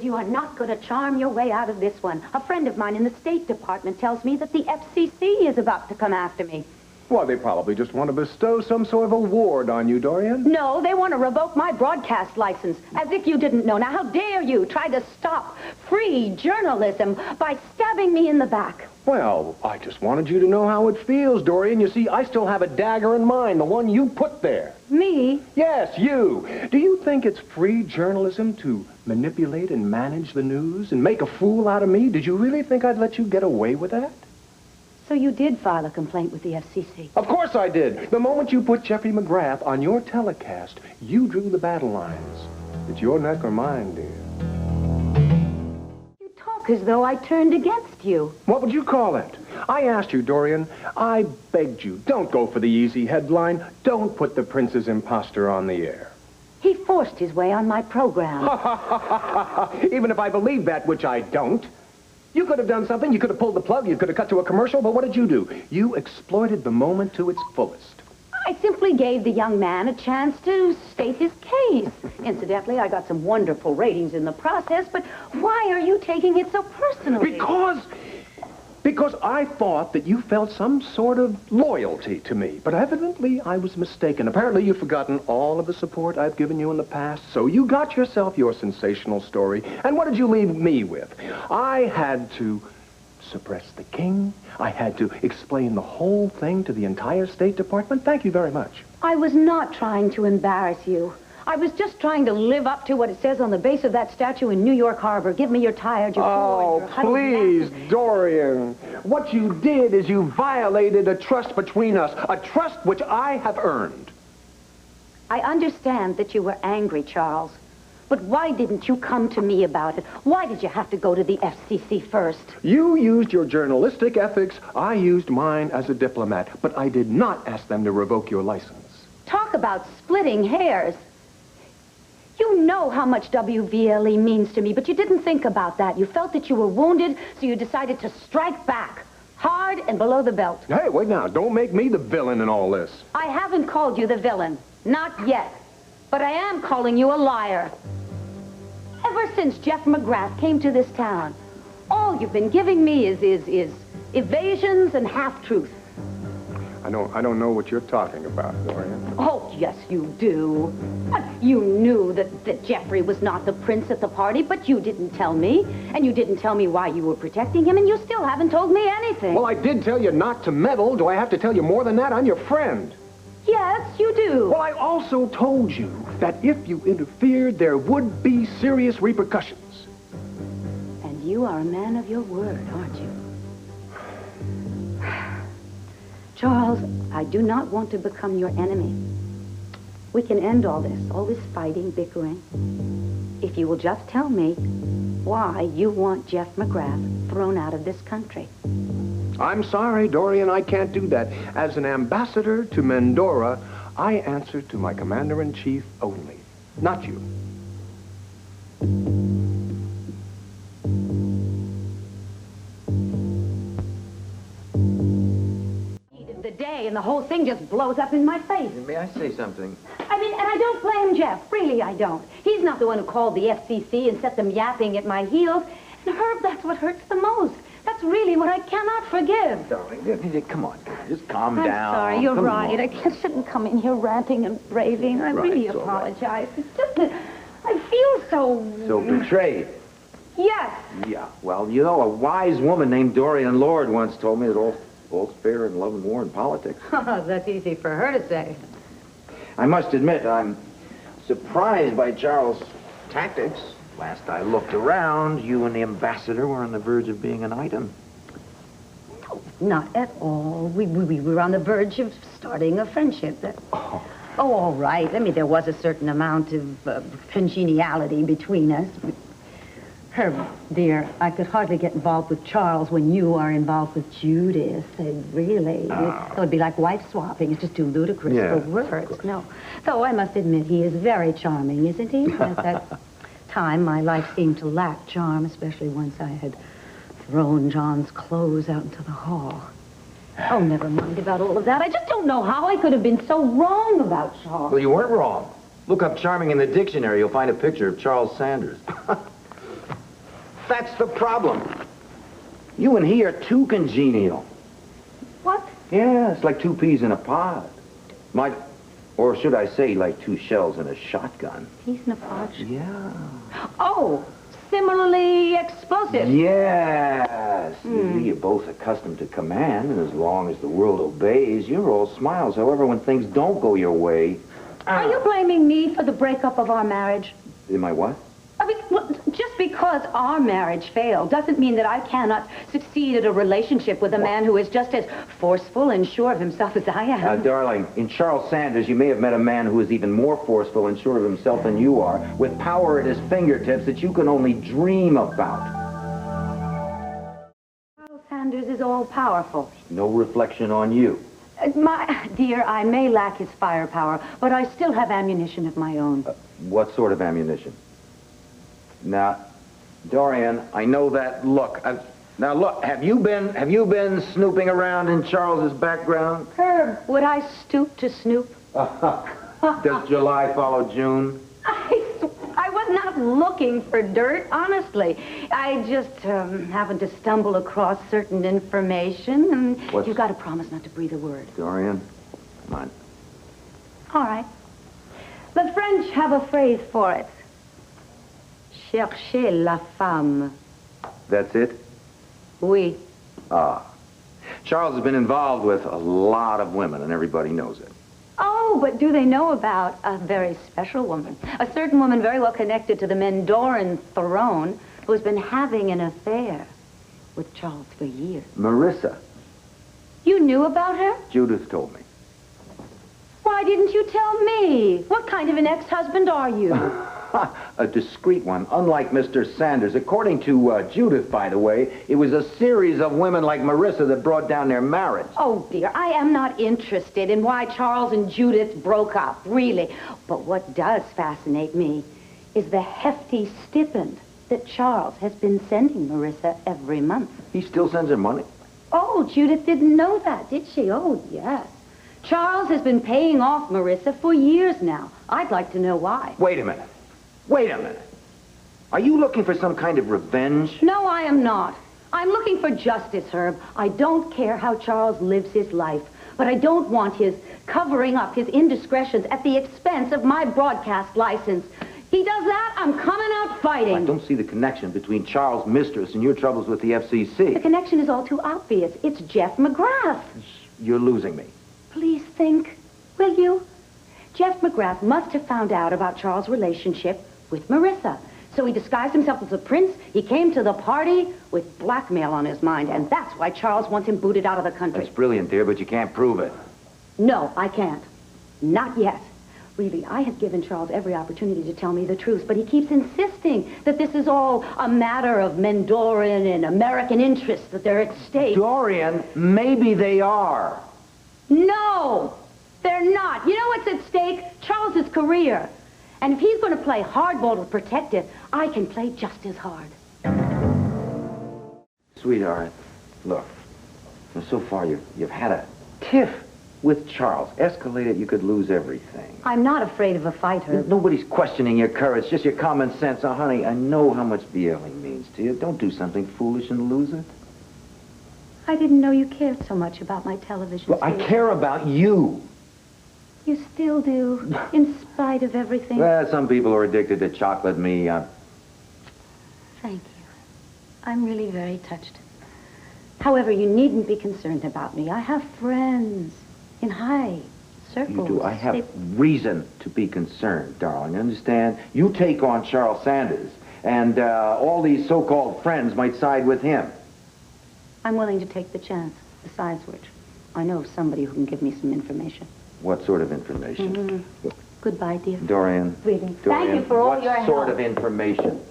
you are not going to charm your way out of this one. A friend of mine in the State Department tells me that the FCC is about to come after me. Well, they probably just want to bestow some sort of award on you, Dorian. No, they want to revoke my broadcast license, as if you didn't know. Now, how dare you try to stop free journalism by stabbing me in the back? Well, I just wanted you to know how it feels, Dorian. You see, I still have a dagger in mind, the one you put there. Me? Yes, you. Do you think it's free journalism to manipulate and manage the news and make a fool out of me? Did you really think I'd let you get away with that? So you did file a complaint with the FCC? Of course I did. The moment you put Jeffrey McGrath on your telecast, you drew the battle lines. It's your neck or mine, dear. You talk as though I turned against you. What would you call it? I asked you, Dorian. I begged you. Don't go for the easy headline. Don't put the prince's imposter on the air. He forced his way on my program. Even if I believe that, which I don't. You could have done something. You could have pulled the plug. You could have cut to a commercial. But what did you do? You exploited the moment to its fullest. I simply gave the young man a chance to state his case. Incidentally, I got some wonderful ratings in the process, but why are you taking it so personally? Because I thought that you felt some sort of loyalty to me. But evidently, I was mistaken. Apparently, you've forgotten all of the support I've given you in the past. So you got yourself your sensational story. And what did you leave me with? I had to suppress the king. I had to explain the whole thing to the entire State Department. Thank you very much. I was not trying to embarrass you. I was just trying to live up to what it says on the base of that statue in New York Harbor. Give me your tired, your poor, your please, Dorian. What you did is you violated a trust between us, a trust which I have earned. I understand that you were angry, Charles. But why didn't you come to me about it? Why did you have to go to the FCC first? You used your journalistic ethics. I used mine as a diplomat. But I did not ask them to revoke your license. Talk about splitting hairs. You know how much WVLE means to me, but you didn't think about that. You felt that you were wounded, so you decided to strike back. Hard and below the belt. Hey, wait now. Don't make me the villain in all this. I haven't called you the villain. Not yet. But I am calling you a liar. Ever since Jeff McGrath came to this town, all you've been giving me is evasions and half-truths. I don't know what you're talking about, Dorian. Oh, yes, you do. You knew that Jeffrey was not the prince at the party, but you didn't tell me. And you didn't tell me why you were protecting him, and you still haven't told me anything. Well, I did tell you not to meddle. Do I have to tell you more than that? I'm your friend. Yes, you do. Well, I also told you that if you interfered, there would be serious repercussions. And you are a man of your word, aren't you? Charles, I do not want to become your enemy. We can end all this fighting, bickering, if you will just tell me why you want Jeff McGrath thrown out of this country. I'm sorry, Dorian, I can't do that. As an ambassador to Mendora, I answer to my commander-in-chief only, not you. And the whole thing just blows up in my face. May I say something? I mean, and I don't blame Jeff. Really, I don't. He's not the one who called the FCC and set them yapping at my heels. And Herb, that's what hurts the most. That's really what I cannot forgive. Darling, come on. Just calm down. I'm sorry, you're Come right. on. I shouldn't come in here ranting and raving. I really apologize. It's just that I feel so... So betrayed. Yes. Yeah, well, you know, a wise woman named Dorian Lord once told me that all's fair in love and war and politics. That's easy for her to say. I must admit, I'm surprised by Charles' tactics. Last I looked around, you and the ambassador were on the verge of being an item. No, not at all. We were on the verge of starting a friendship. Oh, all right. I mean, there was a certain amount of congeniality between us. Herb, dear, I could hardly get involved with Charles when you are involved with Judith. Really. It would be like wife swapping. It's just too ludicrous for words. No. Though I must admit, he is very charming, isn't he? At that time, my life seemed to lack charm, especially once I had thrown John's clothes out into the hall. Oh, never mind about all of that. I just don't know how I could have been so wrong about Charles. Well, you weren't wrong. Look up charming in the dictionary. You'll find a picture of Charles Sanders. That's the problem. You and he are too congenial. What? Yeah, it's like two peas in a pod. Or should I say, like two shells in a shotgun. Peas in a pod? Yeah. Oh, similarly explosive. Yes. You're both accustomed to command, and as long as the world obeys, you're all smiles. However, when things don't go your way... Are you blaming me for the breakup of our marriage? Am I what? I mean, well, just because our marriage failed doesn't mean that I cannot succeed at a relationship with a man who is just as forceful and sure of himself as I am. Darling, in Charles Sanders, you may have met a man who is even more forceful and sure of himself than you are, with power at his fingertips that you can only dream about. Charles Sanders is all-powerful. No reflection on you. My dear, I may lack his firepower, but I still have ammunition of my own. What sort of ammunition? Now, Dorian, I know that look. Now look, have you been snooping around in Charles's background? Herb, would I stoop to snoop? Does July follow June? I was not looking for dirt, honestly. I just happened to stumble across certain information, and you've got to promise not to breathe a word. Dorian, come on. All right. The French have a phrase for it. Cherchez la femme. That's it? Oui. Ah. Charles has been involved with a lot of women, and everybody knows it. Oh, but do they know about a very special woman? A certain woman very well connected to the Mendoran throne who's been having an affair with Charles for years. Marissa. You knew about her? Judith told me. Why didn't you tell me? What kind of an ex-husband are you? A discreet one, unlike Mr. Sanders. According to Judith, by the way, it was a series of women like Marissa that brought down their marriage. Oh, dear, I am not interested in why Charles and Judith broke up, really. But what does fascinate me is the hefty stipend that Charles has been sending Marissa every month. He still sends her money. Oh, Judith didn't know that, did she? Oh, yes. Charles has been paying off Marissa for years now. I'd like to know why. Wait a minute. Wait a minute. Are you looking for some kind of revenge? No, I am not. I'm looking for justice, Herb. I don't care how Charles lives his life, but I don't want his covering up his indiscretions at the expense of my broadcast license. He does that, I'm coming out fighting. I don't see the connection between Charles' mistress and your troubles with the FCC. The connection is all too obvious. It's Jeff McGrath. You're losing me. Please think, will you? Jeff McGrath must have found out about Charles' relationship with Marissa. So he disguised himself as a prince. He came to the party with blackmail on his mind, and that's why Charles wants him booted out of the country. That's brilliant, dear, but you can't prove it. No, I can't. Not yet. Really, I have given Charles every opportunity to tell me the truth, but he keeps insisting that this is all a matter of Mendoran and American interests, that they're at stake. Dorian, maybe they are. No, they're not. You know what's at stake? Charles's career. And if he's going to play hardball to protect it, I can play just as hard. Sweetheart, look, so far you've had a tiff with Charles. Escalate it, you could lose everything. I'm not afraid of a fight, Herb. Nobody's questioning your courage, just your common sense. Oh, honey, I know how much BLing means to you. Don't do something foolish and lose it. I didn't know you cared so much about my television Well, I care about you. You still do, in spite of everything. Well, some people are addicted to chocolate. Me, Thank you. I'm really very touched. However, you needn't be concerned about me. I have friends in high circles. You do. I have reason to be concerned, darling. Understand? You take on Charles Sanders, and all these so-called friends might side with him. I'm willing to take the chance. Besides which, I know of somebody who can give me some information. What sort of information? Goodbye, dear. Dorian. Really. Thank you for all your help. What sort of information?